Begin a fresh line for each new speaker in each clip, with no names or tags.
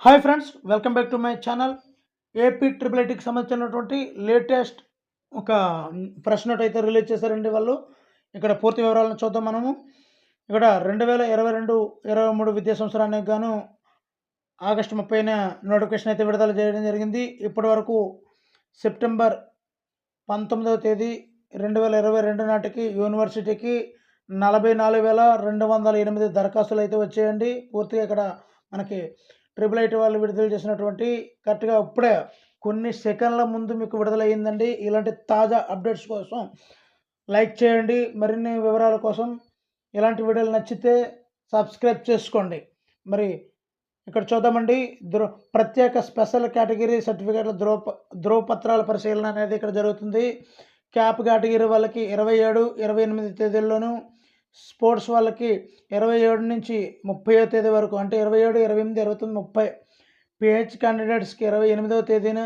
Hi friends, welcome back to my channel. AP triple ఐటీకి సంబంధించినటువంటి latest ఒక press note అయితే రిలీజ్ చేశారండి వాళ్ళు. ఇక్కడ పూర్తి వివరాలను చూద్దాం మనము. ఇక్కడ 2022-23 విద్యా సంవత్సరానికి గాను ఆగస్టు 30న నోటిఫికేషన్ అయితే విడుదల చేయడం జరిగింది. ఇప్పటి వరకు సెప్టెంబర్ 19వ తేదీ 2022 నాటికి యూనివర్సిటీకి 44,208 దరఖాస్తులు అయితే వచ్చాయండి. పూర్తిగా ఇక్కడ మనకి ట్రిపుల్ ఐటీ వాళ్ళు విడుదల చేసినటువంటి కరెక్ట్గా ఇప్పుడే కొన్ని సెకండ్ల ముందు మీకు విడుదలయ్యిందండి. ఇలాంటి తాజా అప్డేట్స్ కోసం లైక్ చేయండి. మరిన్ని వివరాల కోసం ఇలాంటి వీడియోలు నచ్చితే సబ్స్క్రైబ్ చేసుకోండి. మరి ఇక్కడ చూద్దామండి. ప్రత్యేక స్పెషల్ కేటగిరీ సర్టిఫికేట్ల ధ్రువపత్రాల పరిశీలన అనేది ఇక్కడ జరుగుతుంది. క్యాప్ కేటగిరీ వాళ్ళకి 27, 28 తేదీల్లోనూ, స్పోర్ట్స్ వాళ్ళకి 27 నుంచి 30వ తేదీ వరకు, అంటే 27, 28, 29, 30. పిహెచ్ క్యాండిడేట్స్కి 28వ తేదీన,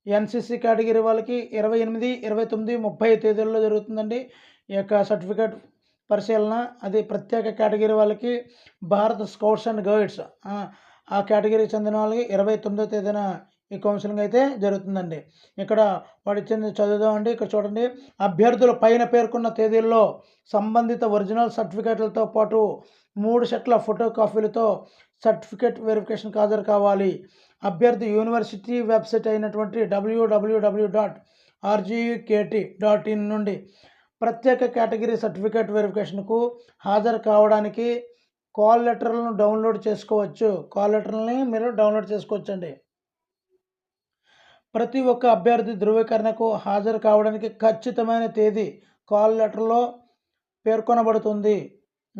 ఎన్సీసీ కేటగిరీ వాళ్ళకి 28, 29, 30 తేదీల్లో జరుగుతుందండి ఈ యొక్క సర్టిఫికేట్ పరిశీలన. అది ప్రత్యేక కేటగిరీ వాళ్ళకి భారత స్కౌట్స్ అండ్ గైడ్స్ ఆ కేటగిరీకి చెందిన వాళ్ళకి 29వ తేదీన ఈ కౌన్సిలింగ్ అయితే జరుగుతుందండి. ఇక్కడ వాడు ఇచ్చింది చదువుదామండి. ఇక్కడ చూడండి, అభ్యర్థుల పైన పేర్కొన్న తేదీల్లో సంబంధిత ఒరిజినల్ సర్టిఫికేట్లతో పాటు 3 సెట్ల ఫోటో కాపీలతో సర్టిఫికేట్ వెరిఫికేషన్కి హాజరు కావాలి. అభ్యర్థి యూనివర్సిటీ వెబ్సైట్ అయినటువంటి www.rgukt.in నుండి ప్రత్యేక కేటగిరీ సర్టిఫికేట్ వెరిఫికేషన్కు హాజరు కావడానికి కాల్ లెటర్లను డౌన్లోడ్ చేసుకోవచ్చు. కాల్ లెటర్లని మీరు డౌన్లోడ్ చేసుకోవచ్చండి. ప్రతి ఒక్క అభ్యర్థి ధృవీకరణకు హాజరు కావడానికి ఖచ్చితమైన తేదీ కాల్ లెటర్లో పేర్కొనబడుతుంది.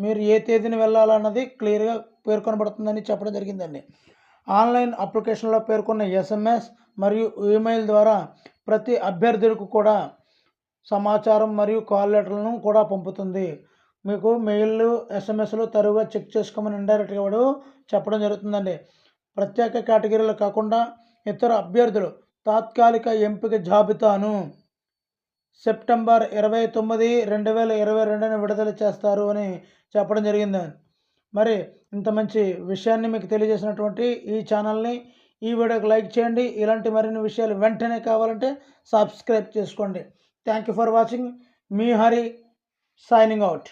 మీరు ఏ తేదీని వెళ్ళాలన్నది క్లియర్గా పేర్కొనబడుతుందని చెప్పడం జరిగిందండి. ఆన్లైన్ అప్లికేషన్లో పేర్కొన్న ఎస్ఎంఎస్ మరియు ఈమెయిల్ ద్వారా ప్రతి అభ్యర్థులకు కూడా సమాచారం మరియు కాల్ లెటర్లను కూడా పంపుతుంది. మీకు మెయిల్లు, ఎస్ఎంఎస్లు తరువుగా చెక్ చేసుకోమని ఇండైరెక్ట్గా వాడు చెప్పడం జరుగుతుందండి. ప్రత్యేక కేటగిరీలు కాకుండా ఇతర అభ్యర్థులు తాత్కాలిక ఎంపిక జాబితాను సెప్టెంబర్ 29, 2022న విడుదల చేస్తారు అని చెప్పడం జరిగింది. మరి ఇంత మంచి విషయాన్ని మీకు తెలియజేసినటువంటి ఈ ఛానల్ని, ఈ వీడియోకి లైక్ చేయండి. ఇలాంటి మరిన్ని విషయాలు వెంటనే కావాలంటే సబ్స్క్రైబ్ చేసుకోండి. Thank you for watching. Me Hari signing out.